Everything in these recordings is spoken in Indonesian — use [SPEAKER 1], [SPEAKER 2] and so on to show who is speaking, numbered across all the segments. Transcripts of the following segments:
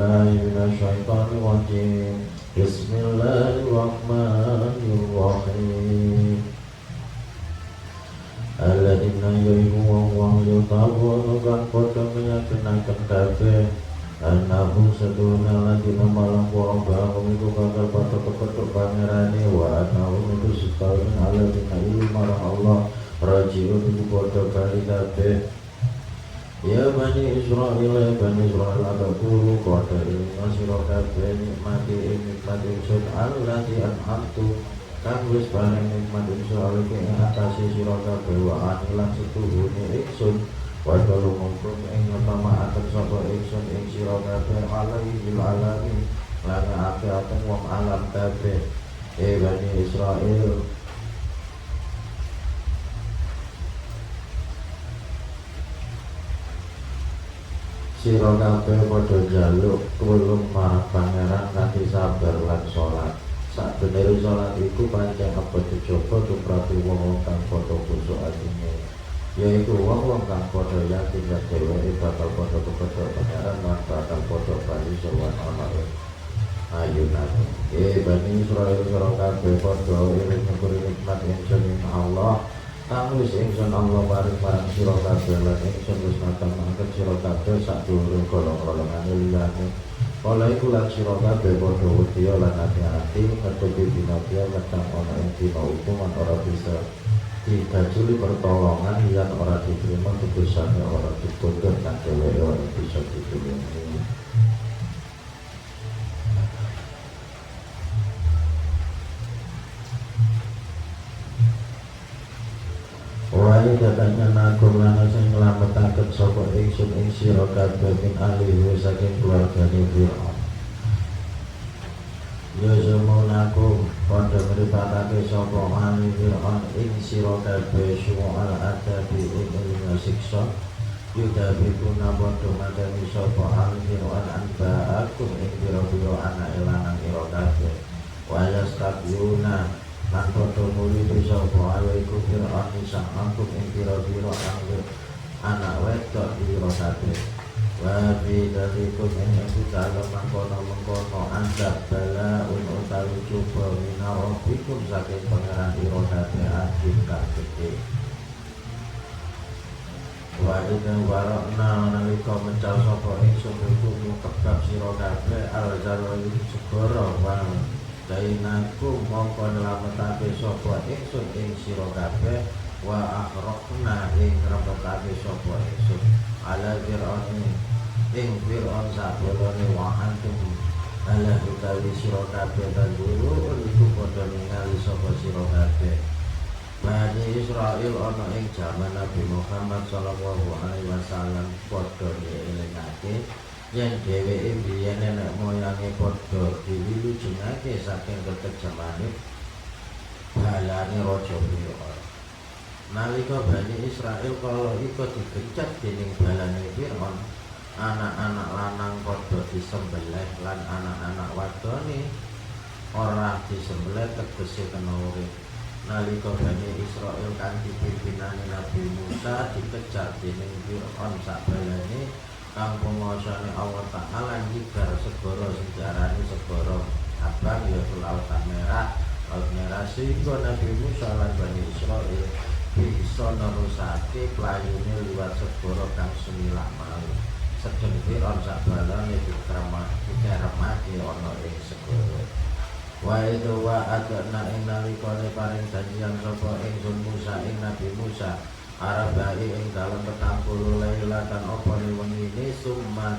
[SPEAKER 1] بالله من الشيطان الرجيم بسم الله الرحمن الرحيم Alladzina yaiku wong-wong yutawunu kang padha meyakinake kabeh annahu saduna ladina malang wong iku bakal padha kepethuk pangerane wa annahu iku setahun alladzina ilu marang Allah rajiun iku padha bali kabeh. Ya Bani Israel, Bani Israel ada guru kota ini sira kabeh nikmati nikmati ingsun allati an'amtu kang wis bareng nikmat ingsun iki ing atase sira kabeh wa anilan setuhune ingsun wa dalu mongkon ing ngamaaken sapa ingsun ing sira kabeh alaihi alamin lan akeh wong alam kabeh. Bani Israel, sira kabeh padha njaluk tulung marang pangeran kanthi sabar lan salat. Sakbener salat iku pancen apa dicoba tumrap wong kang padha kusuk atine, yaiku wong kang padha yakin yen dheweke bakal padha kepethuk pangeran lan bakal padha bali sowan ana ing ayunane. Bani Israil sira kabeh padha eling nyukuri nikmat ingsun Allah kang wis ingsun Allah paring marang sira kabeh lan ingsun wis mateng-mateng sira kabeh sadurunge golong-golongane liyane. Oleh iku lan sira kabeh padha wedi lan ati-ati ngedepi dina-dina metang ana ing dina hukuman ora bisa dikajuli pertolongan yen ora diterima keputusane ora dituntut lan dheweke ora bisa ditulungi. Wae katanya nakum lana sing nglametaken sapa ingsun ing sira kabeh min ahli saking keluargane Fir'aun. Ya semonakum padha mripatake sapa ahli Fir'aun ing sira kabeh su'al adabi ing ilmu siksa. Yudabikuna padha mateni sapa ahli Fir'aun anba'akum ing pira-pira anak lanang ira kabeh. Wa yastabyuna lan padha murid sapa alaikum Fir'aun isa angkum ing pira-pira anak wedok ira kabeh. Wa bi dalikum ing dalem mangkono andap bala utawi coba minarabikum saking pangeran ira kabeh adil kang gedhe. Wa idza warana nalika mencal sapa ingsun hukum kebab sira kabeh al-jarra segara wa dainaku mongko nelametake sapa ingsun ing sira kabeh wa akhraqna ing ngrepetake sapa ingsun ala Fir'aun ing Fir'aun sabolone wa antum ala utawi sira kabeh tangguru iku padha ningali sapa sira kabeh. Bani Israil ana ing jaman Nabi Muhammad sallallahu alaihi wasallam padha dielingake yen dheweke biyen nek moyange padha diwilujengake saking kekejamane balane raja Fir'aun. Nalika Bani Israil kala iku digencat dening balane Fir'aun, anak-anak lanang padha disembelih lan anak-anak wadone ora disembelih tegese kena urip. Nalika Bani Israil kanthi pimpinane Nabi Musa dikejar dening Fir'aun sakbalane kang penguasane Allah Ta'ala ngibar segara sejarane segara abang yaitu Laut Merah, Laut Merah sehingga Nabi Musa lan Bani Israil bisa nerusake playune liwat segara kang semilah mau. Sedeng Fir'aun sakbalane dikremati ana ing segara. Wa itu wa adna ing nalikane paring janjian sapa ingsun Musa ing Nabi Musa Arabai ing dalam 40 lailatan apa wengi ini summa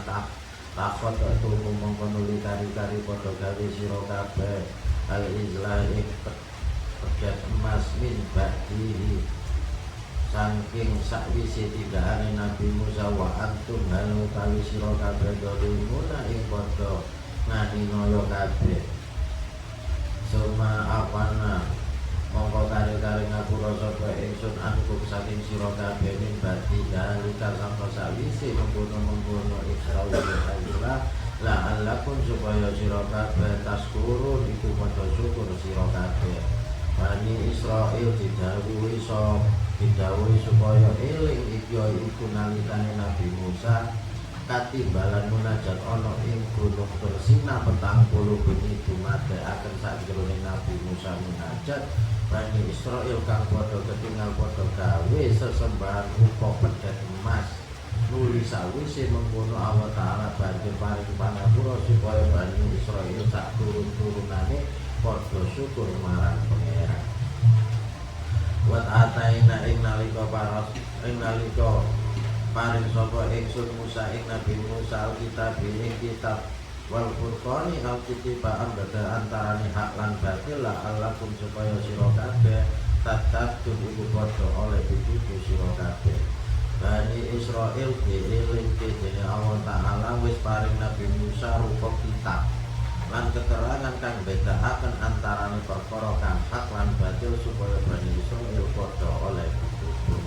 [SPEAKER 1] takot tuku mongko nuli kari-kari padha gawe sira kabeh al-izlahi pegat emas min ba'dihi saking sakwise tibane Nabi Musa wa antum hal utawi sira kabeh dolimuna ing padha nganinoyo kabeh. Suma awana mongko kari-kari ngapura sapa ingsun angkum saking sira kabeh min bati dalika sangka sawise mengkono-mengkono Israil Allah la alakum supaya sira kabeh taskurun iku padha syukur sira kabeh. Bani Israil didhawuhi supaya eling iki iku nalikane Nabi Musa katimbalan munajat ana ing gunung Tursina 40 bengi dumadekaken sajroning Nabi Musa munajat Bani Israil kang padha ketinggal padha gawe sesembahan rupa pedhet emas nuli sawise mengkono Allah Ta'ala banjur paring pangapura supaya Bani Israil sak turun-turunane padha syukur marang Pangeran. Wat ataina ing nalika paring sapa ingsun Musa ing Nabi Musa alkitab ing kitab wal furqani alkitibaan beda antarane hak lan batil la alakum supaya sira kabeh tatap iku padha oleh pitutur sira kabeh. Bani Israil dieling dene Allah Ta'ala wis paring Nabi Musa rupa kitab lan keterangan kang bedakaken antarane perkara kang hak lan batil supaya Bani Israil padha oleh pitutur.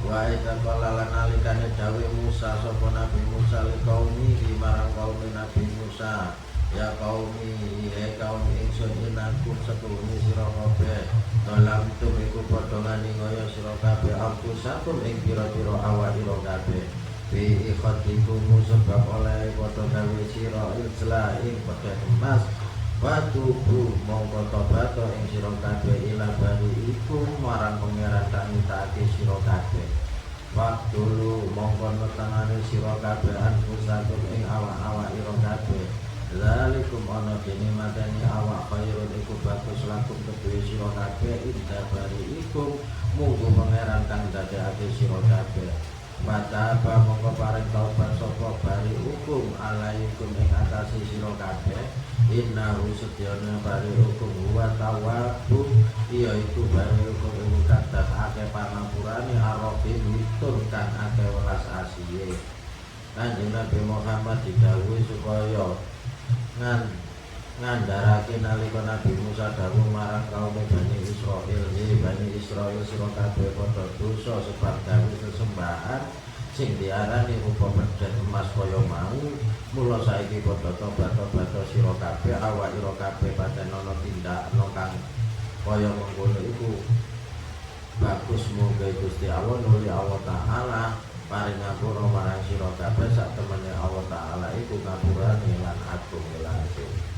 [SPEAKER 1] Wa idza qala lan nalikane dawe Musa sapa Nabi Musa li kaumi marang kaum Nabi Musa ya kaumi he kaum ingsun inakum setuhune sira kabeh dalam tumiku padha nganingaya sira kabeh ampusakum ing pira-pira awak sira kabeh bi ikhatikum sebab oleh padha gawe sira ijla ing pedhet emas watubu mongko tobat ing sira kabeh ila bari iku marang pangeran kang nitake sira kabeh waktu lu mongko netangane sira kabeh anfusakum ing awak-awak ira kabeh zalikum ana dene mateni awak khairun iku bagus lakum kedue sira kabeh inda bari iku munggo pangeran kang dadekake sira kabeh Mataba mongko paring taubat sapa bari hukum alaikum ing atase sira kabeh innahu sedyana bari hukum wa tawabu iya iku bari hukum iku kadas akeh pangapurane arafin witur kang akeh welas asiye. Kanjeng Nabi Muhammad didhawuhi supaya ngandharake nalika Nabi Musa dawuh marang kaum Bani Israil, Bani Israil sira kabeh padha dosa sebab gawe sesembahan sing diarani rupa pedhet emas kaya mau. Mula saiki padha tobat-tobat sira kabeh awak ira kabeh pancen ana tindakno kang kaya mengkono iku bagus muga Gusti Allah nuli Allah Ta'ala paring ngapura marang sira kabeh sak temene Allah Ta'ala iku ngapurane lan agung langsung.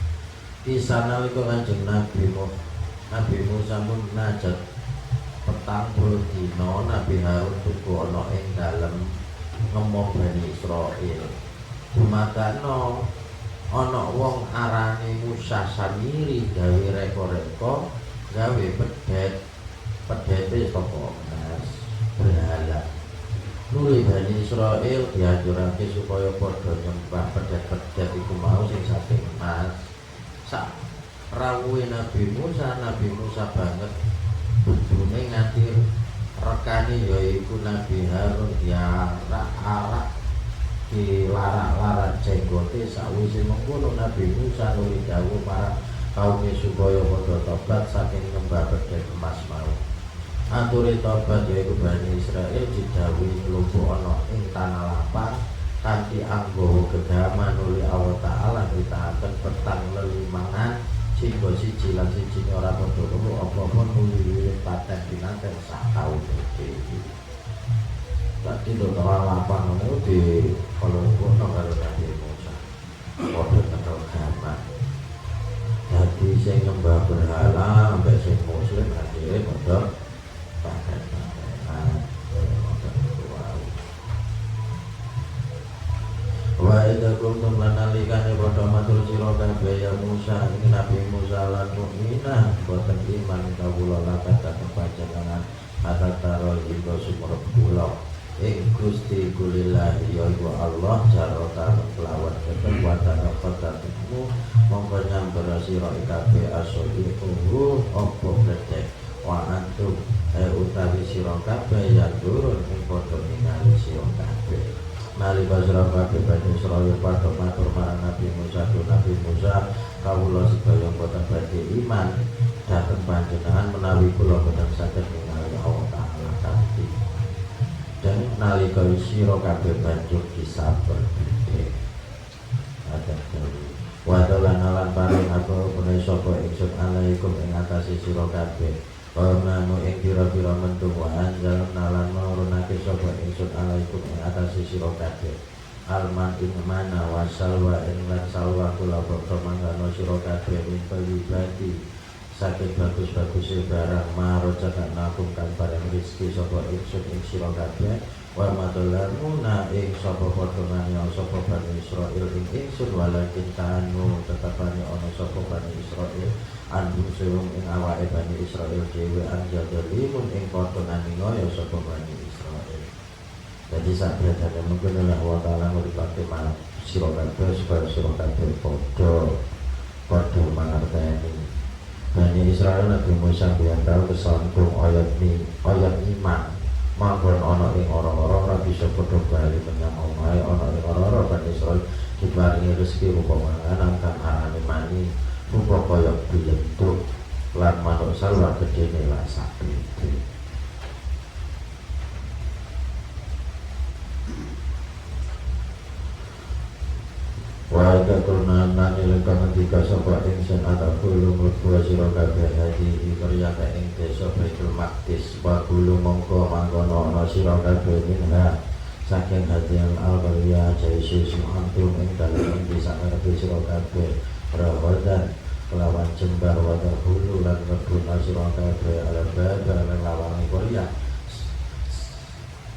[SPEAKER 1] Kisah nalika Kanjeng Nabi Musa munajat 40 dina Nabi Harun tuku ana ing dalem ngomong Bani Israil. Dumadakno ana wong arane Musa Samiri gawe reko-reko gawe pedhete saka emas berhala. Nuli Bani Israil dianjurake supaya padha nyembah pedhet-pedhet iku mau sing saking emas. Sak rawuhe Nabi Musa banget bojone nganti rekane yaiku Nabi Harun diarak-arak dilarak-larak jenggote. Sawise mengkono Nabi Musa nuli dawuh marang kaum supaya padha tobat saking nyembah pedhet emas mau. Aturi tobat yaiku Bani Israil didhawuhi mlebu ana ing tanah lapang kanthi anggawa gegaman nuli Allah Ta'ala nitahaken petang lelimangan singgo siji lan siji ora padha loro apa-apa nuli wiwit paten dinanten sak taun iki. Dadi lho ora lapang ngono di kolong-kolong karo Nabi Musa. Padha tekel gaman. Dadi sing nyembah berhala ambek sing muslim akhire padha paten-patenan. Wa idza kuntum lanalikane padha matur sira kabeh ya Musa ing Nabi Musa lan mukminah boten iman kawula lakat panjenengan atataro ing sumur kula ing Gusti kulillah ya Allah jarota kelawan kekuatan qadratmu monggo nyambar sira kabeh asoli kuhu apa bedhe wa antum utawi sira kabeh ya turun ing padha ningali sira kabeh. Nalika sira kabeh Bani Israil padha matur marang Nabi Musa kawula sedaya boten badhe iman dhateng panjenengan menawi kula boten saged ningali Allah Ta'ala kanthi. Dan nalika sira kabeh banjur disabar gedhe ada dewe wadalan paring aku punai sapa ingsun alaikum ing atase sira kabeh Pamamu ing pira-pira mendung wa anjal nalan nurunake sapa ingsun alaikum ing atase sira kabeh alman ing mana wasalwa ing lan salwa kula padha mangano sira kabeh ing pribadi saking bagus-baguse barang marojaka nakum kang bareng rezeki sapa ingsun ing sira kabeh wa madallamuna ing sapa padha nganyo sapa Bani Israil ing ingsun walakin kanu tetapane ana sapa Bani Israil anbun serum ing awake Bani Israil dhewe anjadalimun ing padha nganyo sapa Bani Israil. Jadi sakjane mungkin Allah wa ta'ala nguripake marang sira kabeh supaya sira kabeh padha mangerteni. Bani Israil Nabi Musa biyantar kesandung ayat iman manggon ana ing ora-ora ora bisa padha bali menyang omahe ana ing ora-ora Bani Israil diparingi rezeki rupa manganan kang arane mani rupa kaya biyentuk lan manuk salwa gedene lan sapi. Wa kulna nani lekang ketika sapa ingsun atakulu mlebu sira kabeh hadi ikriyaka ing desa Baitul Maqdis wa kulu mongko mangkono ana sira kabeh minha saking hadi al-qarya jaisus antum ing dalem desa ngarepe sira kabeh rawadan kelawan jembar wadah hulu lan ngebuna sira kabeh ala baba lan lawan qarya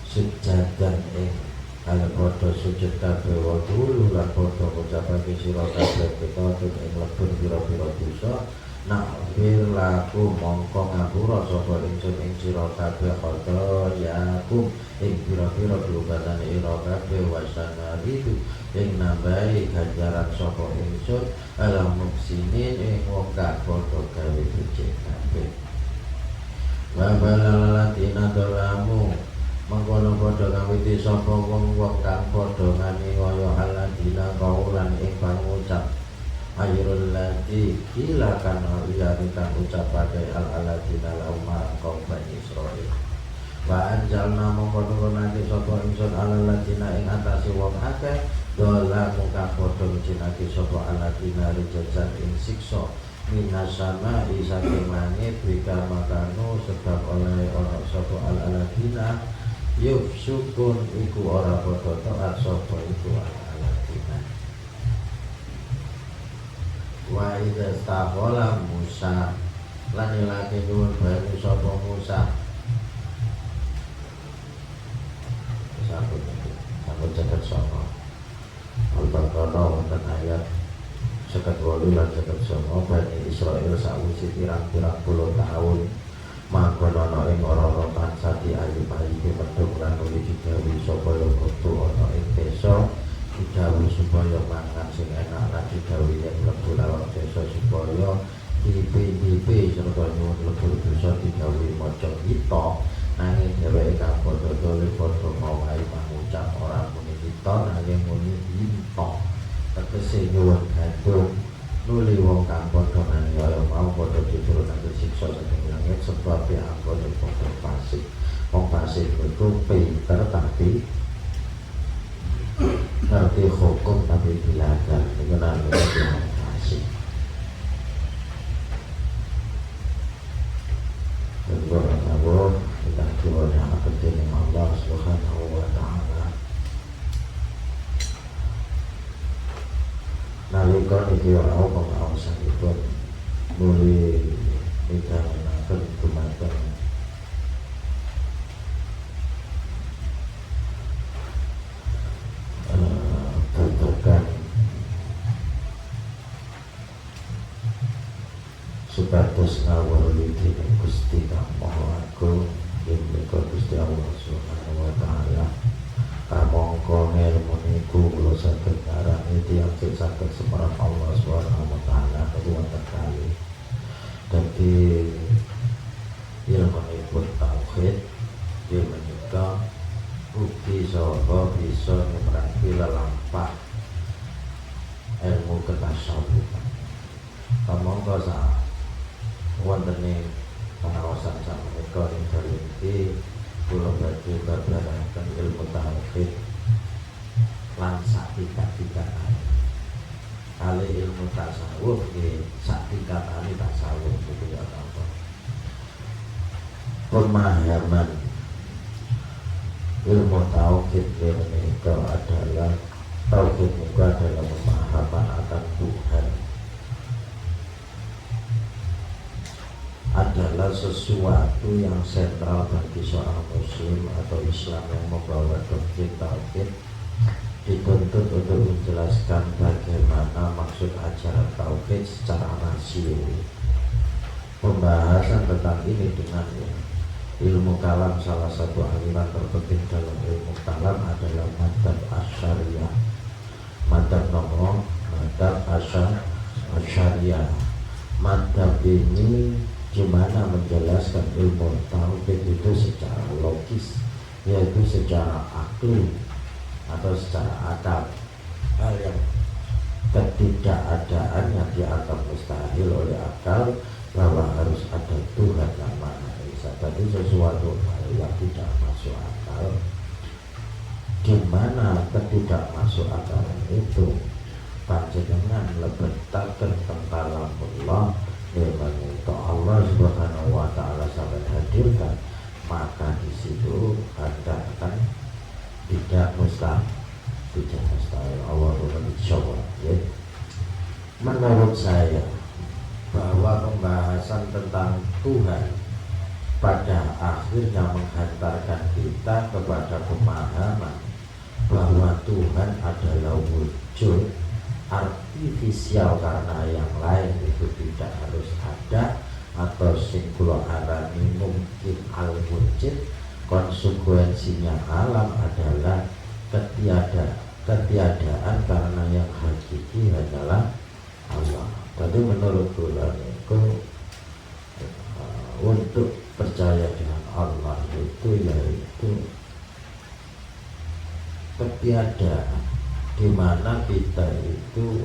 [SPEAKER 1] sujadan ing ala padha sujud kabeh wa dulu lan padha ngucapake sira kabeh ketut ing lebur pira-pira dosa nakfir laku mongko ngapura sapa ingsun ing sira kabeh kota yakum ing pira-pira dosane ira kabeh wasanari ing nambahi ganjaran sapa ingsun alam muksinin ing wong kang padha gawe becik kabeh wa balalatina dolamu mengkono padha ngawiti sapa wong-wong kang padha nganiaya aladina kaulan ing pangucap ayrul lati kila kana liyane kang ucapake aladina lauma kaum Bani Israil wa anjalna mengkono nate sapa ingsun aladina ing atase wong akeh dola muka padha njinake sapa aladina rijajan ing siksa minasama saking langit bika makanu sebab oleh ana sapa aladina yuf sukun iku ora padha taat sapa iku alatina wa idza taqala Musa lan ilake nyuwun bae sapa Musa sambut jagat sapa Al-Baqarah wonten ayat 58 lan 59 Bani Israil sawise pirang-pirang puluh tahun mangkon ana ing ora-ora tansah diayu-ayu medhok lan digawe supaya kudu ana ing desa digawe supaya mangan sing enak lan digawe yen mlebu lawan desa supaya dipi serta nyuwun lebur dosa digawe maca kita nanging dheweke kang padha dole padha mawahi mangucap ora muni kita nanging muni kita tegese nyuwun gantung nuli wong kang padha nganiaya mau padha diturunake siksa saking langit sebab anggone padha fasik. Wong fasik iku pinter tapi ngerti hukum tapi belajar iku namanya wong fasik. Allah kita doa kepada Allah Subhanahu wa taala. Nalika iki ora pengawasanipun mulai midhangetaken dumateng babagan supados ngawruhi Gusti Kang Maha Agung ing Gusti Allah Subhanahu wa taala. Kamangka ngelmu niku kula saged ngarani tiyang sing saged semarang Allah Subhanahu wa taala wonten kalih. Dadi ilmunipun tauhid inggih menika ugi saha bisa nyemrangi lelampah ilmu ketasawufan. Kamangka sak wontene pengawasan sakmenika ing dalem iki kula badhe babaraken ilmu tauhid lan sak-tingkatan. Kali ilmu tasawuf nggih sak-tingkatane tasawuf niku ya apa. pemahaman ilmu tauhid itu adalah tauhid itu adalah pemahaman akan Tuhan, adalah sesuatu yang sentral bagi seorang muslim atau Islam yang membawa doktrin tauhid, dituntut untuk menjelaskan bagaimana maksud ajaran tauhid secara rasio. Pembahasan tentang ini dengan ilmu kalam, salah satu aliran terpenting dalam ilmu kalam adalah madhab asyariyah. Madhab nomor madhab asyariyah. Madhab ini gimana menjelaskan ilmu tauhid itu secara logis, yaitu secara akli atau secara akal, hal yang ketidakadaan yang dianggap mustahil oleh akal, bahwa harus ada Tuhan yang Maha Esa. Tadi sesuatu hal yang tidak masuk akal. Di mana ketidak masuk akal itu panjenengan lebetaken tentang Allah, memang itu Allah Subhanahu wa taala sampai hadirkan, maka di situ Anda akan tidak mustahil. Allah berfirman, ya. Menurut saya bahwa pembahasan tentang Tuhan pada akhirnya menghantarkan kita kepada pemahaman bahwa Tuhan adalah wujud artifisial, karena yang lain itu tidak harus ada, atau singular alami mungkin al-wujud. Konsekuensinya alam adalah ketiadaan, karena yang hakiki hanyalah Allah. Tadi menurut ulamaku untuk percaya dengan Allah itu yaitu ketiadaan, di mana kita itu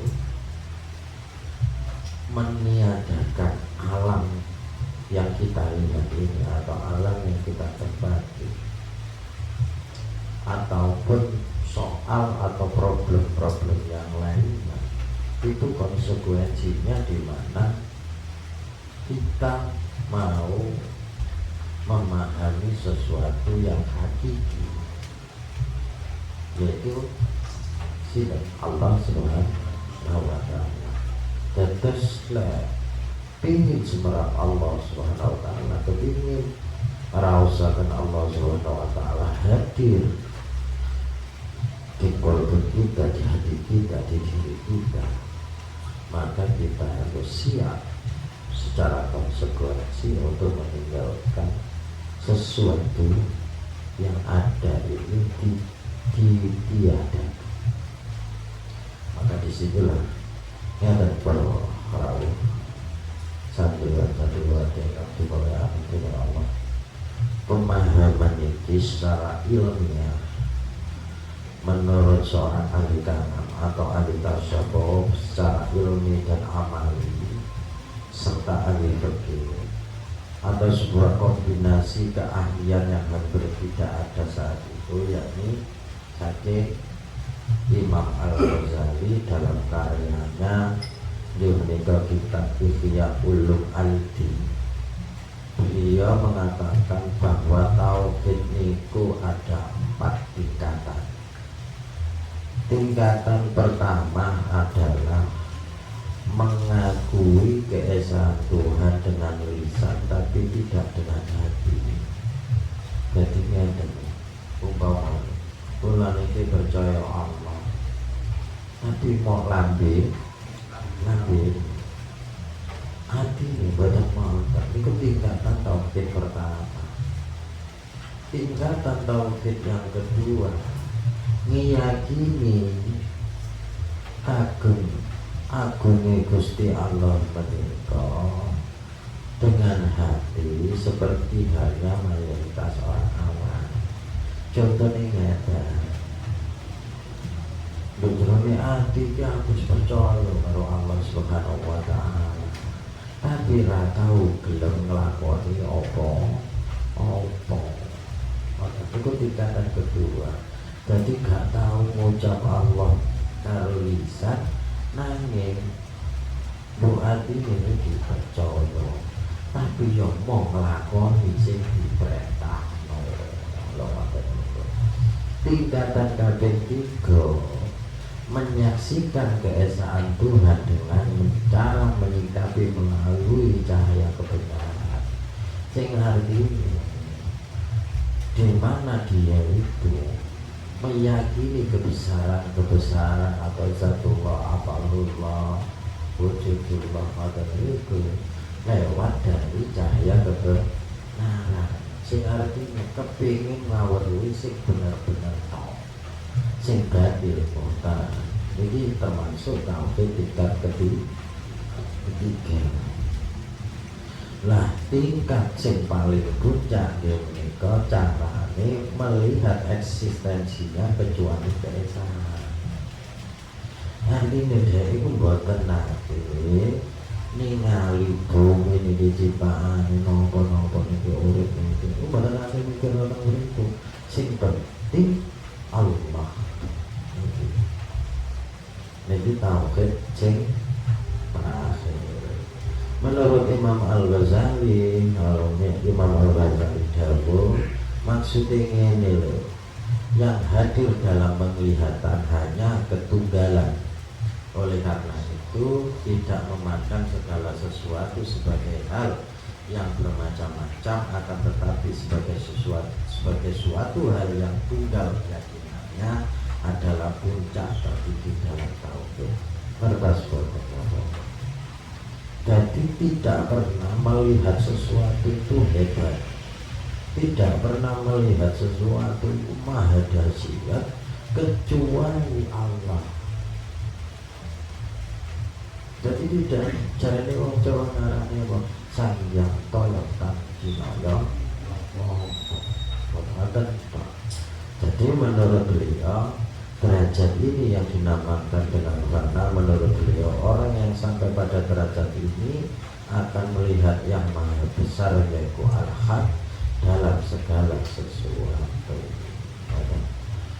[SPEAKER 1] meniadakan alam yang kita lihat ini, atau alam yang kita tempati, ataupun soal atau problem-problem yang lainnya. Itu konsekuensinya di mana kita mau memahami sesuatu yang hakiki, yaitu sifat Allah Subhanahu wa taala. Teteslah pingin semerap Allah Subhanahu wa taala, kepingin rausakan Allah Subhanahu wa taala hadir di kolbu kita, di hati kita, di diri kita, maka kita harus siap secara konsekuensi untuk meninggalkan sesuatu yang ada ini ditiadakan. Maka disitulah yang ada perlu santuan yang dimulai Allah. Pemahaman ini secara ilmiah menurut seorang ahli kalam atau ahli tasawuf secara ilmi dan amali, serta ahli fikih, atau sebuah kombinasi keahlian yang hampir tidak ada saat itu, yakni saking Imam Al-Ghazali dalam karyanya di menikah kitab Ihya Ulumuddin. Beliau mengatakan bahwa tauhid niku ada 4 tingkatan. Tingkatan pertama adalah mengakui keesaan Tuhan dengan lisan tapi tidak dengan hati. Jadi ngeten, umpama kula niki percaya Allah, tapi mau lambe hati ini badan mau. Tapi tingkatan tauhid pertama. Tingkatan tauhid yang kedua, ngiyakini agungnya Gusti Allah menika dengan hati seperti halnya mayoritas orang awam. Contohnya ngeten, bujrone hati ki aku percaya karo Allah Subhanahu wa taala, tapi ra tau gelem nglakoni apa. Itu tingkatan kedua. Jadi gak tahu ngucap Allah karo lisan, nanging bu hati ini dipercaya, tapi yo mau nglakoni sing Tingkatan kaping 3 menyaksikan keesaan Tuhan dengan cara menyikapi melalui cahaya kebenaran. Sing artinya di mana dia itu meyakini kebesaran atau zatullah, apalullah, wujudullah atau itu lewat dari cahaya kebenaran. Sing artinya kepingin ngawuri sing bener-bener tahu sing batil kota. Ini termasuk tauhid tingkat ketiga. Lah tingkat sing paling puncak menika carane melihat eksistensinya kecuali keesaan. Artinya dia itu mboten nate ningali bumi ini diciptaan nopo-nopo niki urip niki. Mboten nate mikir orang urip. Sing penting Allah. Niki tauhid sing terakhir. Menurut Imam Al-Ghazali, Imam Al-Ghazali dawuh maksudnya ngene lho, yang hadir dalam penglihatan hanya ketunggalan. Oleh karena itu tidak memandang segala sesuatu sebagai hal yang bermacam-macam, akan tetapi sebagai suatu hal yang tunggal, keyakinannya adalah puncak tertinggi dalam tauhid. Kertas foto. Jadi tidak pernah melihat sesuatu itu hebat, tidak pernah melihat sesuatu itu maha dahsyat kecuali Allah. Jadi tidak carane wong Jawa ngarane wong sangyang toyok tanjinoyo. Jadi menurut beliau derajat ini yang dinamakan dengan karena menurut beliau orang yang sampai pada derajat ini akan melihat yang maha besar yaitu al-haq dalam segala sesuatu.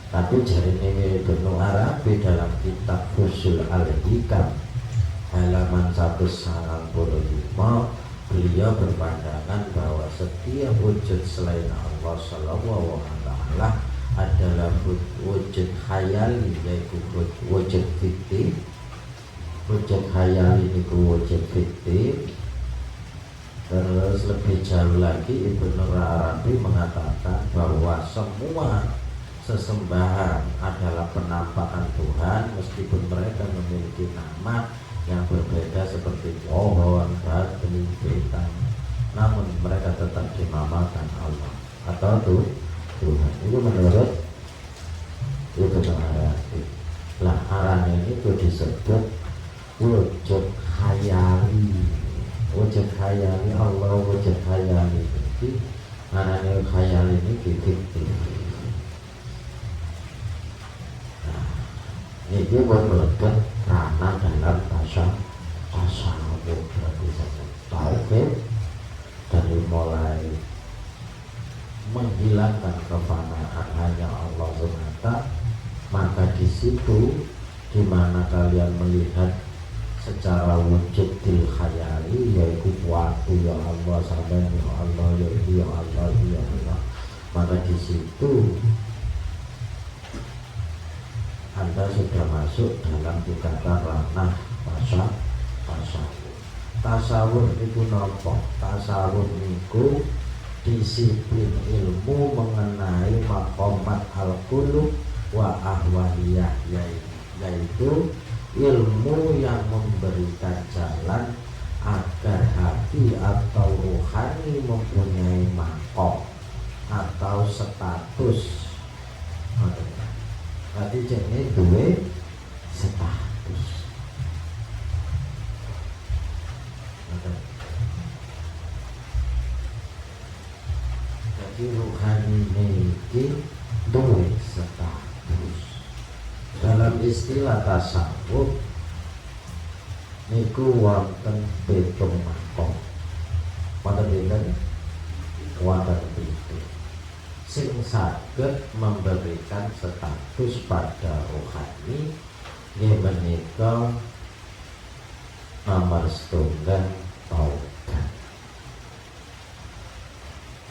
[SPEAKER 1] Tapi jari ini Ibnu Arabi dalam kitab Fusul Al-Hikam halaman 195 beliau berpandangan bahwa setiap wujud selain Allah Subhanahu wa ta'ala adalah wujud khayali, yaitu wujud fiktif. Wujud khayali itu wujud fiktif. Terus lebih jauh lagi Ibnu Arabi mengatakan bahwa semua sesembahan adalah penampakan Tuhan, meskipun mereka memiliki nama yang berbeda seperti pohon, batu, bintang, namun mereka tetap dinamakan Allah atau Tuhan. Itu menurut Ibnu Arabi. Lah arane itu disebut wujud khayali. Wujud khayali Allah, wujud khayali. Jadi arane khayali ini fiktif. Nah, ini melekat ranah dalam tasawuf. Berarti saja tauhid dari mulai menghilangkan kefanaan hanya Allah semata, maka di situ di mana kalian melihat secara wujud til khayali, yaitu waktu ya Allah sampai ya Allah yaitu ya Allah ya Allah, maka di situ Anda sudah masuk dalam tingkatan ranah tasawuf. Tasawuf itu nopo? Tasawuf itu disiplin ilmu mengenai maqamat al-qulub wa ahwaliyah, yaitu ilmu yang memberikan jalan agar hati atau rohani mempunyai maqam atau status. Berarti jenis dua status. Rohani ini dua status. Dalam istilah tasawuf niku wonten pitung maqam. Wonten pinten? Wonten pitung. Sing saged memberikan status pada rohani nggih menika nomor setunggal taubat.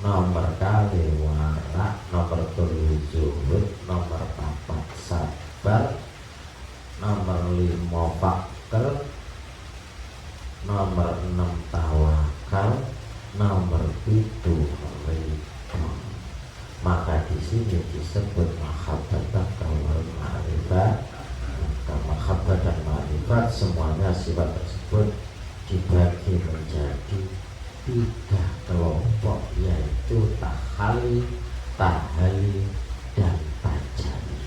[SPEAKER 1] nomor kali warak, nomor telu zuhud, nomor 4 sabar, nomor 5 fakir, nomor 6 tawakal, nomor 7 ridho. Maka di sini disebut mahabbatah wal ma'rifat. Mahabbat dan ma'rifat semuanya sifat tersebut dibagi menjadi 3 kelompok, yaitu tahali, tahali, dan tajali.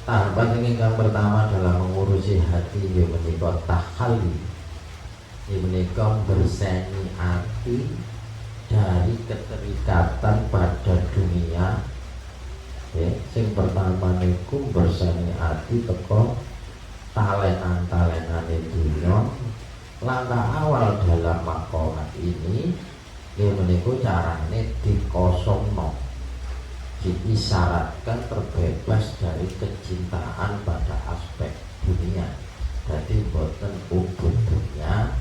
[SPEAKER 1] Tahapan yang pertama dalam mengurusi hati yang menikah tahali, yang menikah berseni hati dari keterikatan pada dunia. Sing pertama niku berseni hati teko talenan-talenan dunia. Langkah awal dalam makomat ini ya meniku carane dikosongno, diisyaratkan terbebas dari kecintaan pada aspek dunia. Jadi boten ubud dunia,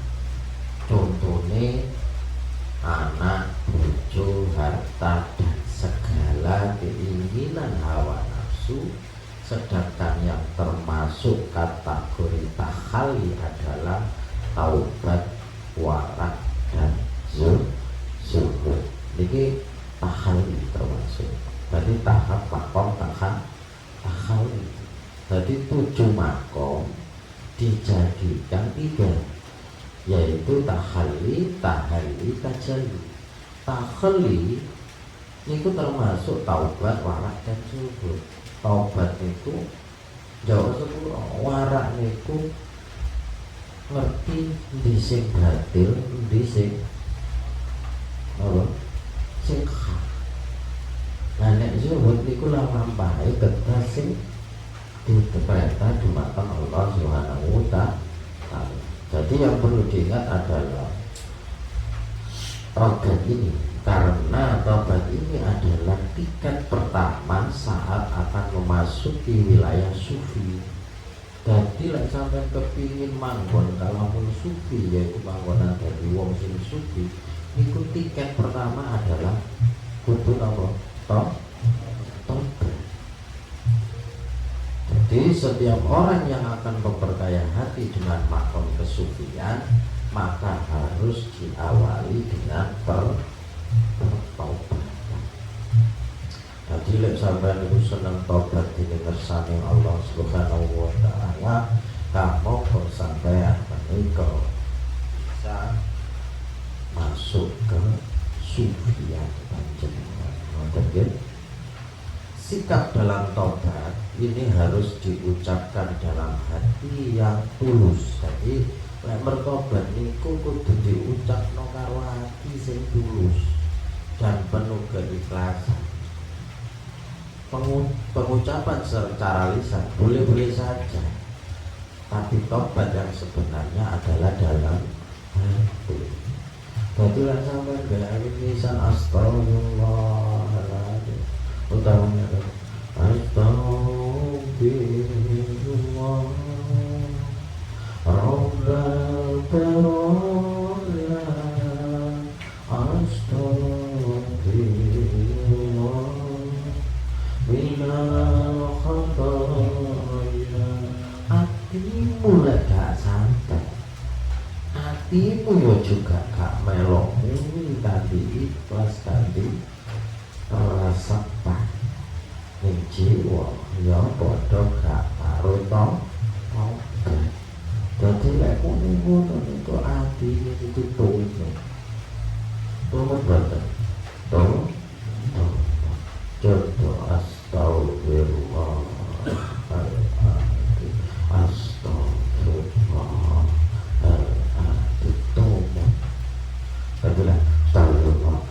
[SPEAKER 1] contohnya anak, bojo, harta, dan segala keinginan hawa nafsu. Sedangkan yang termasuk kategori tahali adalah taubat, warak, dan zuhud. Ini tahali termasuk. Jadi tahap makom tahali. Jadi 7 makom dijadikan 3, yaitu tahali, tahali, tajali. Tahali itu termasuk taubat, warak, dan zuhud. Taubat itu jauh sepuluh, warak itu ngerti dising batil, dising apa? Sing hak. Nah nek zuhud niku lampahe kedah sing diperintah dumateng Allah Subhanahu wa taala. Jadi yang perlu diingat adalah taubat ini, karena taubat ini adalah tiket pertama saat akan memasuki wilayah sufi. Jadi lek sampean kepingin manggon kalamun sufi, yaitu manggonan dari wong sing sufi, niku tiket pertama adalah kudu apa? Taubat. Jadi setiap orang yang akan memperkaya hati dengan makom kesufian, maka harus diawali dengan bertaubat. Jadi lek sampean itu seneng taubat dene ngersane Allah Subhanahu wa taala, kamu kok sampean menika bisa masuk ke sufian panjenengan. Ngoten. Sikap dalam taubat ini harus diucapkan dalam hati yang tulus. Jadi lek bertobat niku kudu diucapno karo hati sing tulus dan penuh keikhlasan. Pengucapan secara lisan boleh-boleh saja, tapi tobat yang sebenarnya adalah dalam hati. Jadi lah sampai gaya lisan astagfirullahaladzim, utamanya astagfirullah Rabbal Baraya astagfirullah minal khataya. Hatimu lah gak santai, hatimu yo juga gak melok tadi ikhlas tadi rasa pak ning jiwa ya padha gak karo taubat. Dadi lek ngono itu ati itu tulus. Tulus banget. Tulus. Contoh astagfirullah. Astagfirullah. Tobat. Adalah astagfirullah.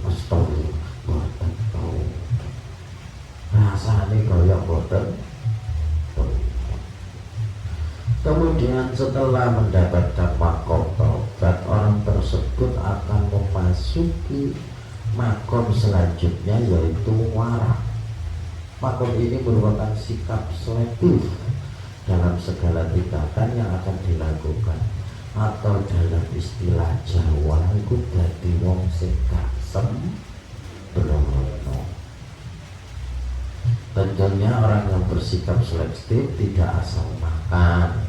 [SPEAKER 1] Astagfirullah. Rasane kaya boten. Kemudian setelah mendapatkan makom taubat, orang tersebut akan memasuki makom selanjutnya, yaitu warak. Makom ini merupakan sikap selektif dalam segala tindakan yang akan dilakukan. atau dalam istilah Jawa iku dadi wong sing gak sembrono. Tentunya orang yang bersikap selektif tidak asal makan,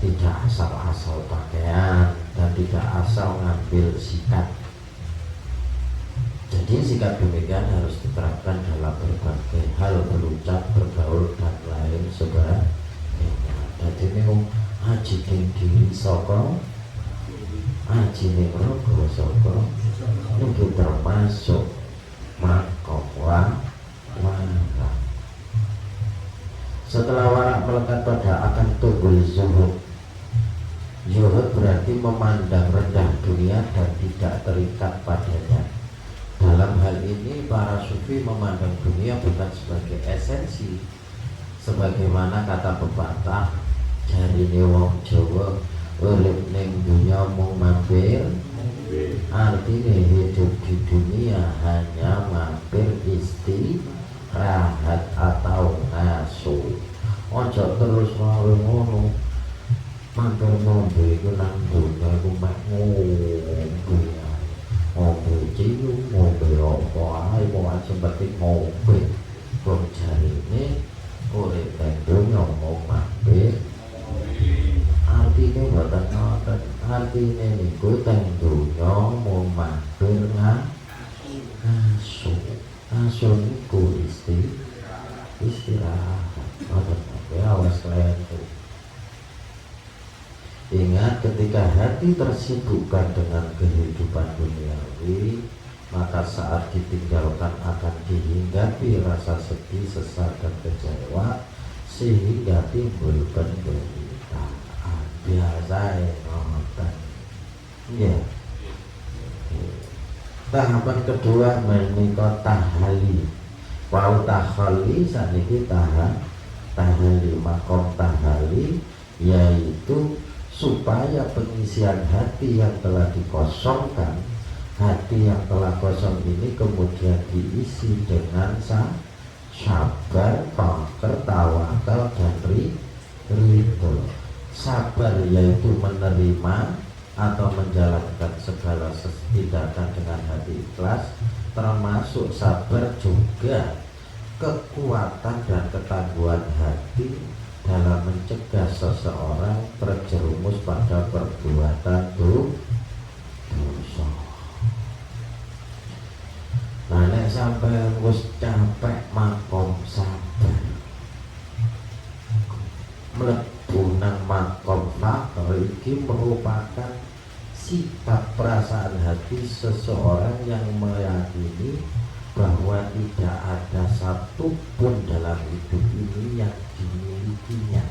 [SPEAKER 1] tidak asal-asal pakaian, dan tidak asal ngambil sikap. Jadi sikap demikian harus diterapkan dalam berbagai hal, berucap, bergaul, dan lain sebagainya. Jadi ini haji tinggi soko, haji ning rogo soko, ini termasuk makom warang. Setelah warak melekat pada akan tunggul zuhud. Zuhud berarti memandang rendah dunia dan tidak terikat padanya. Dalam hal ini para sufi memandang dunia bukan sebagai esensi, sebagaimana kata pepatah jarine wong Jawa, urip ning dunya mung mampir. Artinya hidup di dunia hanya mampir, istirahat atau ngasuh. Ojo terus mau ngono, mampir ngombe iku nang dunya iku mek ngombe. Ngombe cium, ngombe apa ae kok seperti ngombe. Wong jarine urip ning dunya mung mampir. Artinya boten ngoten, artinya niku teng dunya mung mampir ngasuh. Ngasuh niku istirahat. Ngoten ya awas kalian tuh. Ingat, ketika hati tersibukkan dengan kehidupan duniawi, maka saat ditinggalkan akan dihinggapi rasa sedih, sesat, dan kecewa, sehingga timbul penderitaan. Biasa ya nonton. Ya. Tahapan kedua menika tahali. Wau tahali saniki tahali, makom tahali yaitu supaya pengisian hati yang telah dikosongkan, hati yang telah kosong ini kemudian diisi dengan sabar, fakir, tawakal, dan ridho. Sabar yaitu menerima atau menjalankan segala tindakan dengan hati ikhlas, termasuk sabar juga kekuatan dan ketangguhan hati dalam mencegah seseorang terjerumus pada perbuatan dosa. Nah, nek sampai wis capek makom sabar, mlebu nang makom fakir iki merupakan sifat perasaan hati seseorang yang meyakini bahwa tidak ada satupun dalam hidup ini yang dimilikinya.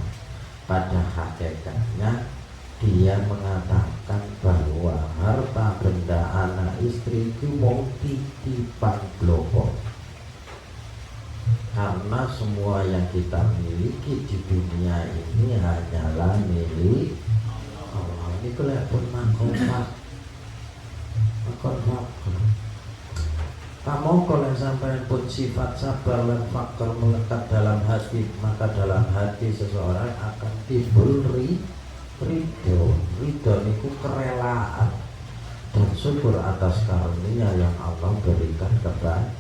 [SPEAKER 1] Pada hakikatnya dia mengatakan bahwa harta benda anak istri itu mau titipan bloko, karena semua yang kita miliki di dunia ini hanyalah milik Allah. Ini kelihatan makom kamu kalau sampai pun sifat sabar dan fakir melekat dalam hati, maka dalam hati seseorang akan timbul ridho. Ridho itu kerelaan dan syukur atas karunia yang Allah berikan kepada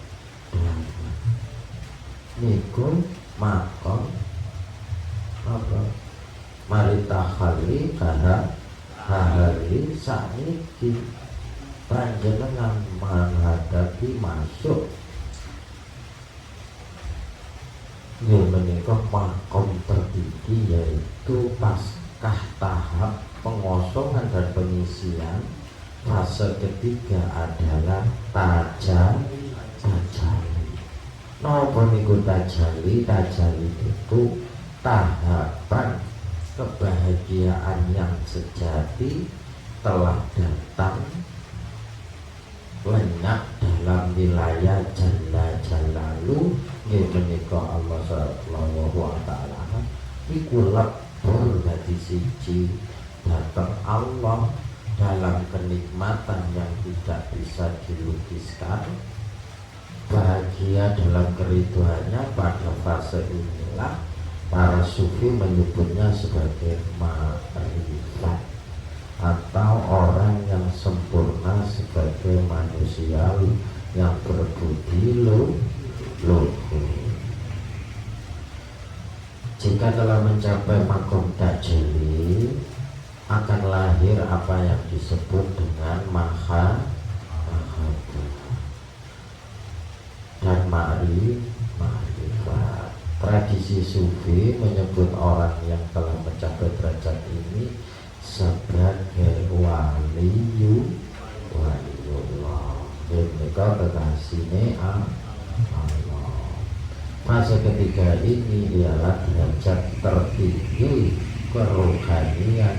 [SPEAKER 1] niku makom apa maritahali kada hahali sakniki panjenengan menghadapi masuk menikah makom tertinggi, yaitu paskah tahap pengosongan dan pengisian. Fase ketiga adalah tajali. Napa niku tajali? Tajali itu tahapan kebahagiaan yang sejati telah datang lenyap dalam wilayah Jalla Jalalu menika Allah Subhanahu wa ta'ala. Iku lebur dadi siji datang Allah dalam kenikmatan yang tidak bisa dilukiskan, bahagia dalam keriduannya. Pada fase inilah para sufi menyebutnya sebagai ma'rifat. atau orang yang sempurna sebagai manusia yang berbudi luhur. Jika telah mencapai makom tajeli, akan lahir apa yang disebut dengan maha dan ma'rifat. Tradisi sufi menyebut orang yang telah mencapai derajat ini sebagai waliullah. Mereka kekasihnya Allah. Fase ketiga ini ialah derajat tertinggi kerohanian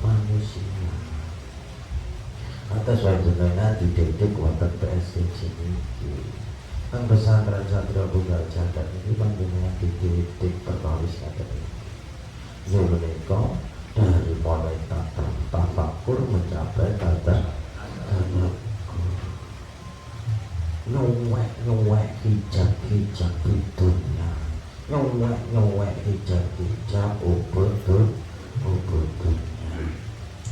[SPEAKER 1] manusia. Atas wajibnya dididik wonten PSDJ ini. Yang pesantren Satria Tunggal Jagad ini panjenengan dididik perkawis ngaten iki. Yo menika dari mulai tafakur mencapai tata nyuwek hijab dunia, nyuwek hijab ubud dunia.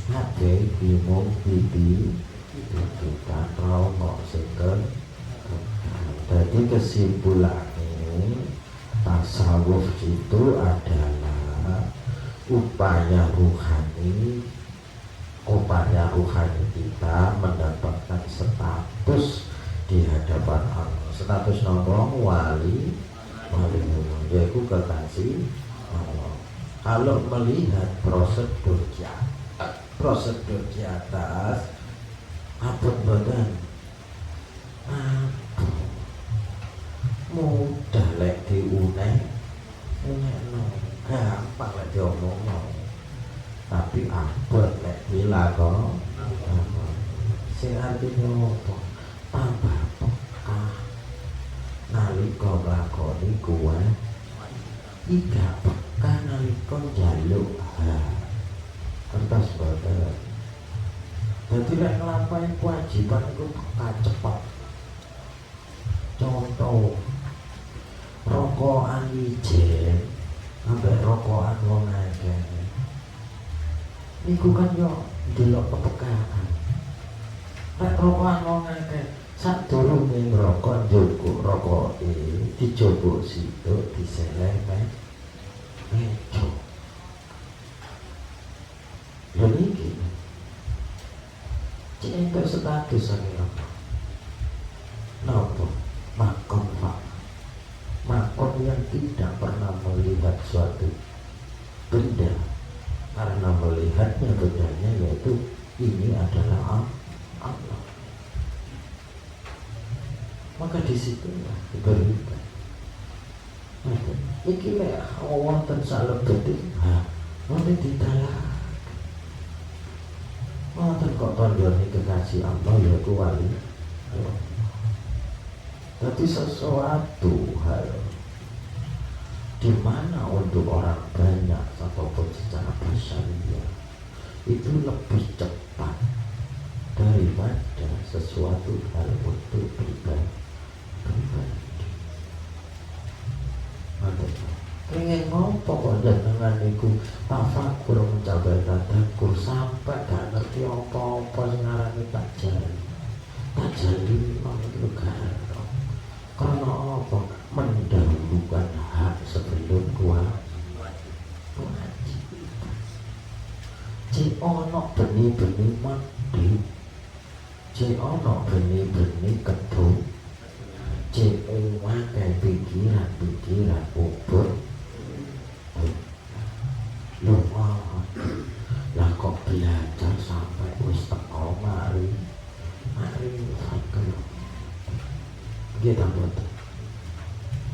[SPEAKER 1] Nate bingung pipi kita trauma seken. Jadi kesimpulannya tasawuf itu adalah upaya ruhani kita mendapatkan status di hadapan Allah. Status nomor wali yaitu kekasih Allah. Kalau melihat prosedur di atas apa badan mudah lek diuneh no gampang lek diomong no, tapi abot lek dilakon sing artinya apa tambah pekah nalika nglakoni kuwi iki pekah nalika njaluk kertas boten. Jadi lek nglampahi kewajiban iku pekah cepet. Contoh rokokan ijen ambek rokokan wong akeh niku kan yo delok kepekahan. Nek rokokan wong akeh sadurunge ngrokok njupuk rokoke dijupuk situ diseleh meja. Lha niki cek entuk status ane apa? Napa? Makom yang tidak pernah melihat suatu benda karena melihatnya bendanya yaitu ini adalah Allah. Maka disitulah diberikan. Iki lek wonten salebete, wonten ditalah. Wonten kok tandane kekasih Allah yaitu wali. Tapi sesuatu hal di mana untuk orang banyak ataupun secara bersyariah itu lebih cepat daripada sesuatu hal untuk pribadi. Pengen ngopo kok jenengan niku tafakur mencapai tadakur sampai gak ngerti apa-apa sing ngarani tajali itu gak. Karena apa? Mendahulukan hak sebelum kewajiban. Cek ono benih-benih mati, cek ono benih-benih ketut, cek wakai pikiran ubur. Lah kok belajar sampai wis teko mari fakir. Kita buat,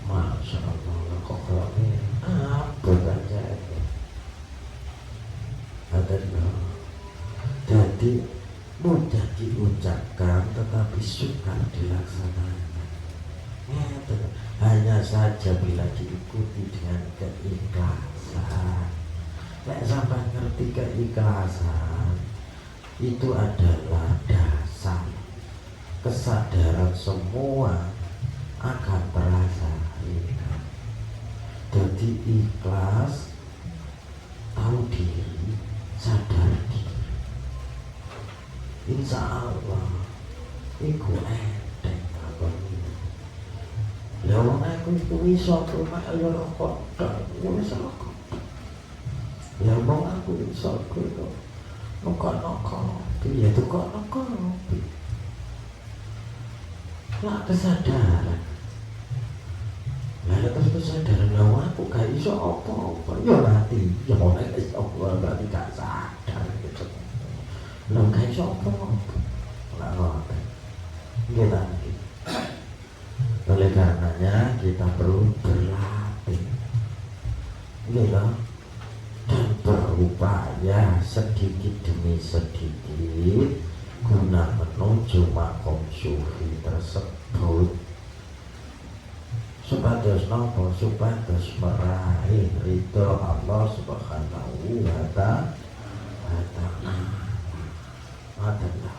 [SPEAKER 1] masya Allah, kok ini apa aja itu? Jadi mudah diucapkan, tetapi sukar dilaksanakan. Hanya saja bila diikuti dengan keikhlasan. Nek sampai ngerti keikhlasan, itu adalah dasar kesadaran semua akan terasa. Jadi ikhlas, tahu diri, sadar diri. Insya Allah iku enteng apa ini. Lha wong aku iku iso mek loro kotak, wis kok. Ya wong aku iso kok. Noko-noko, ya tuh kok noko. Lah kesadaran. Lah terus kesadaran lha aku gak iso apa-apa. Ya mati, ya ora iso berarti gak sadar gitu. Lah gak iso apa-apa. Lah ngoten. Nggih ta. Oleh karenanya kita perlu berlatih. Nggih ta. Dan berupaya sedikit demi sedikit guna menuju makom sufi tersebut. Supados napa? Supados meraih ridho Allah Subhanahu wa ta'ala. Adalah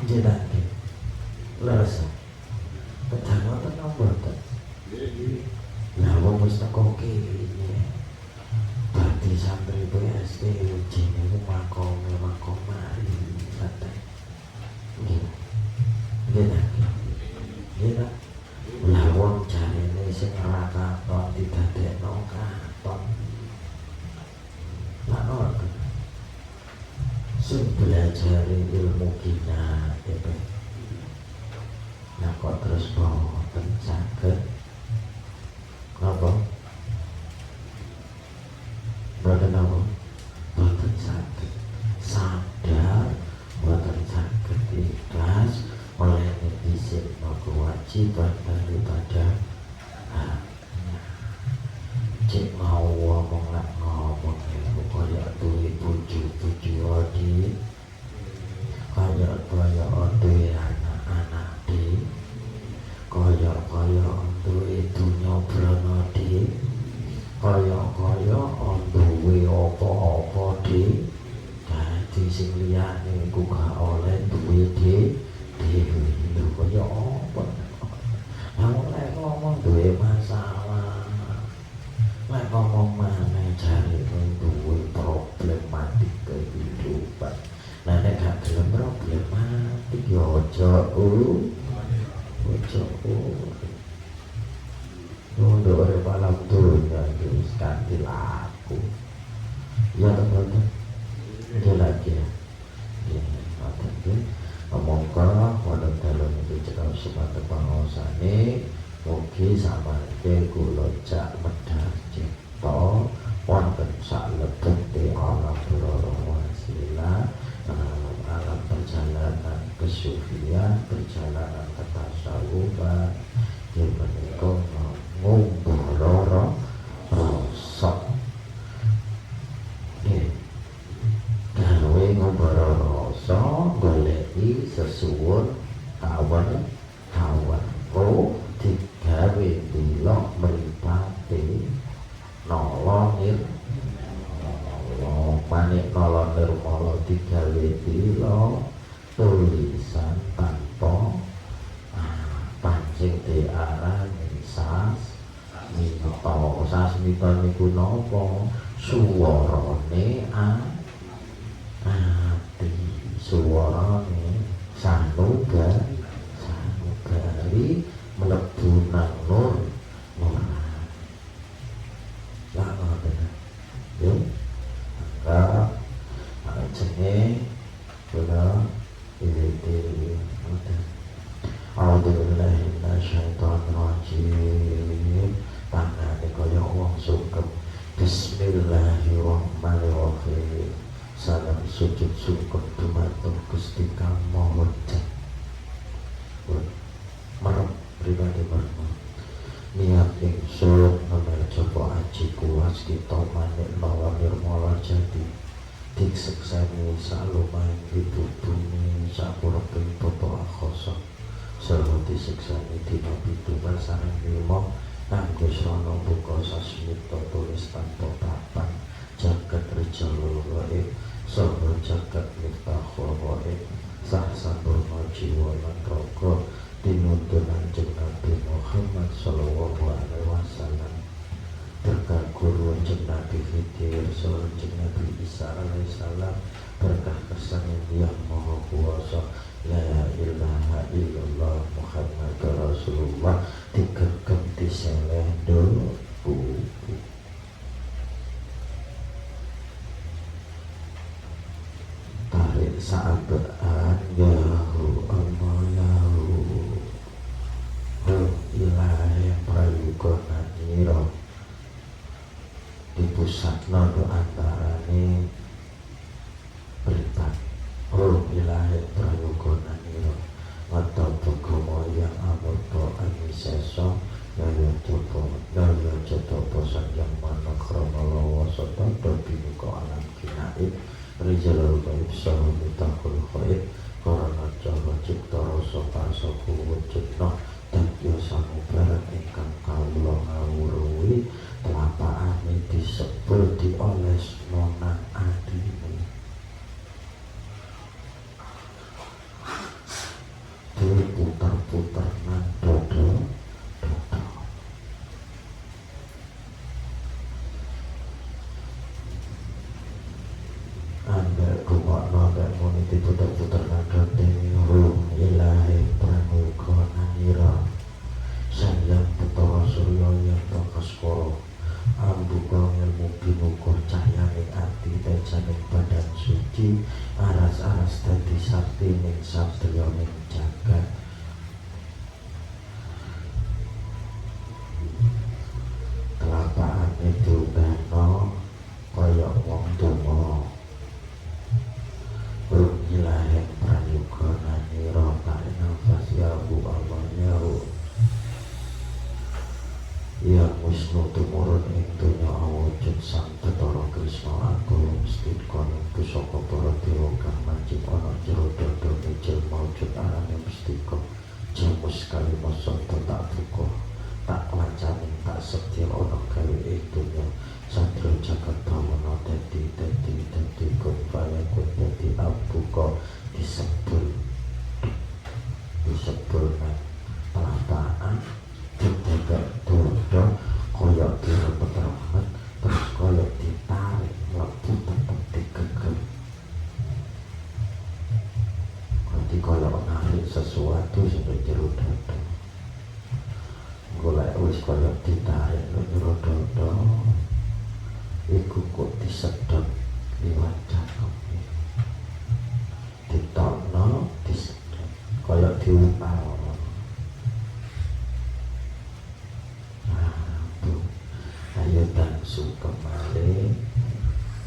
[SPEAKER 1] jenenge leres pedang wonten nomor ten. Lah wong wis teko kene dadi santri BSD jenenge makome mari santai. Nggih. Lah wong jarene sing ora katon didadekno katon. Lah ngoten. Sing belajar ilmu kina itu. Nah kok terus boten saged napa? Boten napa? Boten saged sadar, boten saged ikhlas oleh netizen kewajiban daripada cek mau ngomong lah ngomong kaya duwe bojo-bojo odi kaya duwe anak-anak di kaya duwe dunya brana di kaya duwe apa-apa di dadi sing liyane iku gak oleh duwe dhewe lho kaya apa lek ngomong duwe masalah lek ngomong maneh jare duwe problematik kehidupan. Nah nek gak gelem problematik ya aja untuk orang malam dunia itu sekali laku ya teman-teman ini lagi ya monggo pada dalam itu cekap sepatu pangosane mugi sama ke kula cak medhar cipta wonten salebet di alam pura wasilah alam perjalanan kesufian perjalanan ketasawufan yang menika ngumbara rasa gawe ngumbara rasa goleki sesuwun tawon digawe dilok mripate nolongir panik nolong nirmala digawe dilok tulisan tanpa pancing diarani sasmita niku napa suwarane ati suwarane sanugari mlebu nang nur lah ngoten yo angka ajenge kula iki ngoten Alhamdulillah minasyaitonirrajim tangane kaya wong sungkem. Bismillahirrahmanirrahim. Salam sujud sungkem dumateng Gusti Kang Maha Marep pribadi marep niat ingsun menawa aji kuwas kita manik lawan nirmala jati diksekseni salumaing ibu bumi sapureping bapa akhosa sarwa disekseni dina pitu sareng lima kanggo srana buka sasmita tulis tanpa papan jagat rijalul ghaib saha jagat miftahul ghaib sah sampurna jiwa lan raga tinuntun Kanjeng Nabi Muhammad sallallahu alaihi wasallam berkah guru Kanjeng Nabi Fitri Rasul Nabi Isa alaihissalam, berkah kesan yang maha kuasa, la ilaha illallah Muhammad Rasulullah, digegem diseleh buku. Tarik saabaan yahu Allah yahu ilahi prayugana nira dipusatna do antarane beribat ilahi prayugana nira atau pegomo yang amurto aniseso Naya jotopo sanjang mana krono lawa soto dobinuko alam kinaib Rijalul gaib sahumi takul khaib Korona jawa cipta rasa pasoku wujudno Dadya samubaran ingkang kawula ngawuruhi Telapakane disebul dioles nonang adine diputar-putar nang dodo Ambek rumokno ambek muni diputar-putar nang dodo ilahi pramuka nanira Sayang Betara Surya yang Bakaskara Ambuka ilmu binuka cahyaning ati tejaning badan suci aras-aras dadi sakti ning satriya ning jagat telapakane diundano kaya wong donga ilahe prayuga nanira tarik nafas ya Allah yang Wisnu tumurun ing donya awujud sang Betara Krisna Agung mesti kono pusaka para dewa kang majib ana jero dodone jelma wujud arane mestika jamus kalimasa tak buka tak wacaning tak setia ana gawe ing donya satya jagat bawana dadi kupaya dadi abuka disebul nang telapaan ditegak dodo koyok direpet rahmat terus koyok ditarik mlebu tetep digegem nanti koyok narik sesuatu sampai jero dodo golek wis koyok ditarik jero dodo iku kok disedot liwat cangkeme ditokno disedot koyok diupal ayo dansu kembali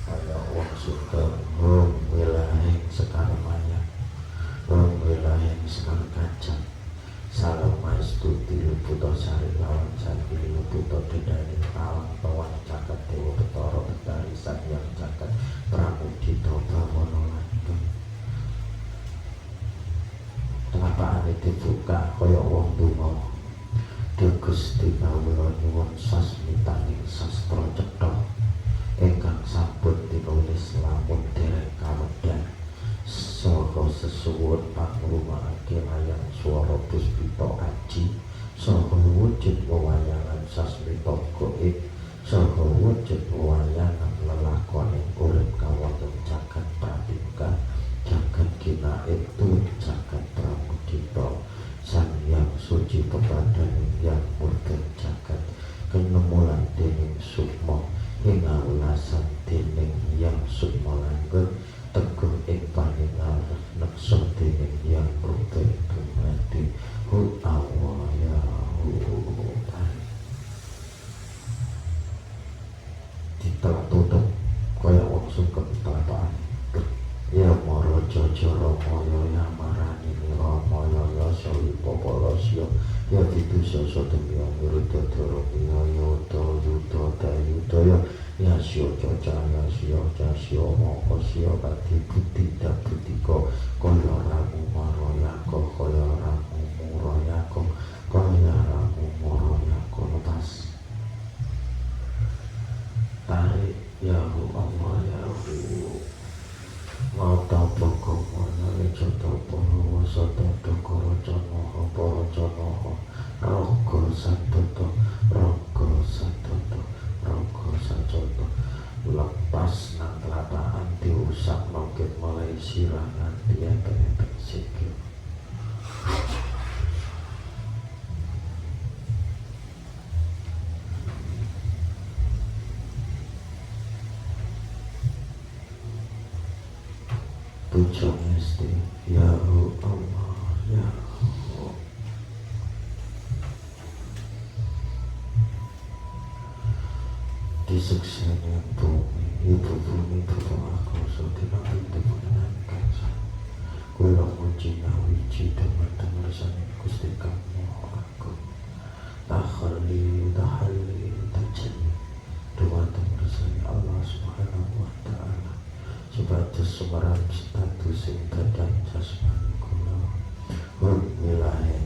[SPEAKER 1] kaya wong sugeng hum wilahing sekar maya hum wilahing sekar kacang salam maestuti luputo sari lawan sari luputo dedani talang tawan cakat dewa betara betari sakyang cakat pramudita bawana langgeng telapakane dibuka kaya wong donga Gusti kawula nyuwun sasmitaning sastra cetha ingkang sampun tinulis lamun dereng kawedhan saha sesuwun pangrumakake layang swara puspita aji saha wujud wewayangan sasmita gaib saha wujud wewayangan lelakoning urip kawonten jagat pratingkah jagat kinaib tur jagat pramudita Sang yang suci pepadan yang murka jagat kenemulan dening sukma hingga ulasan dening yang sukma langgeng teguh ing paningal nekso dening yang murka dumadi hu Allah ya Tuhan ditutup kaya wong sungkem telapaan ya mara jajara maya ya marani maya ya sawi popolosya ya didusa sadaya wirudadara ya yuda dayudaya ya sya cacaya sya moko sya kati buti dabutika kaya ramu marayaka kaya ramu murayaka kaya ramu marayaka lepas tarik ya Allah ya Mata pokok mana lecota pono wasata dokoro canoho poro canoho roko satoto roko satoto puja mesti ya Allah ya Allah. Disekseni bumi ibu aku sedina itu menenangkan kula muji wiji teman rasane Gusti kamu aku tahalli tajalli dumateng rasane Allah Subhanahu wa ta'ala sebatas semarang status sing badan jasmani kula wilahe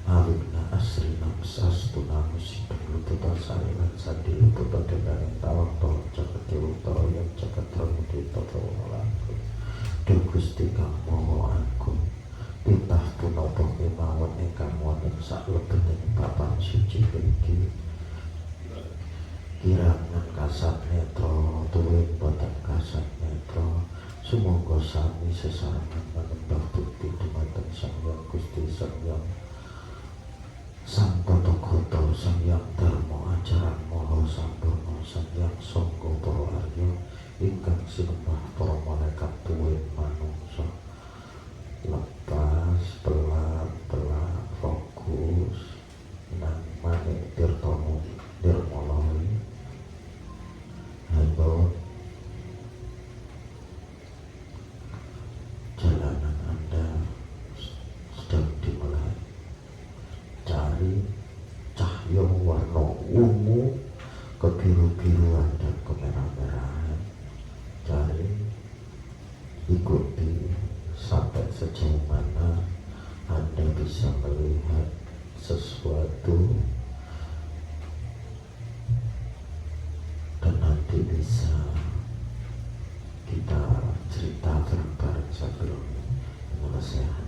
[SPEAKER 1] awikna asrina sastuna musidung lutut sarilan sandi lutut dengan tawak tolong jagat dewa yang jagat ramudi tata walaku Duh Gusti kang maha agung pitah punapa kemawon ingkang wonten saklebeting papan suci mriki kirangan kasat netra tuwin boten kasat netra sumangga sami sesarengan manembah bukti dumateng Sang Hyang Gusti Sang Hyang Sang Tathagata Sang Hyang Dharma ajaran maha sampurna Sang Hyang Sangga para arya ingkang sinembah para malaikat tuwin manungsa lepas pelan-pelan fokus nang manik tirtana nirmalawi hamba jalanan Anda sedang dimulai cari cahaya warna ungu kebiru-biruan dan kemerah-merahan cari ikuti sampai sejauh mana Anda bisa melihat sesuatu dan nanti bisa kita cerita bareng-bareng sambil menyelesaikan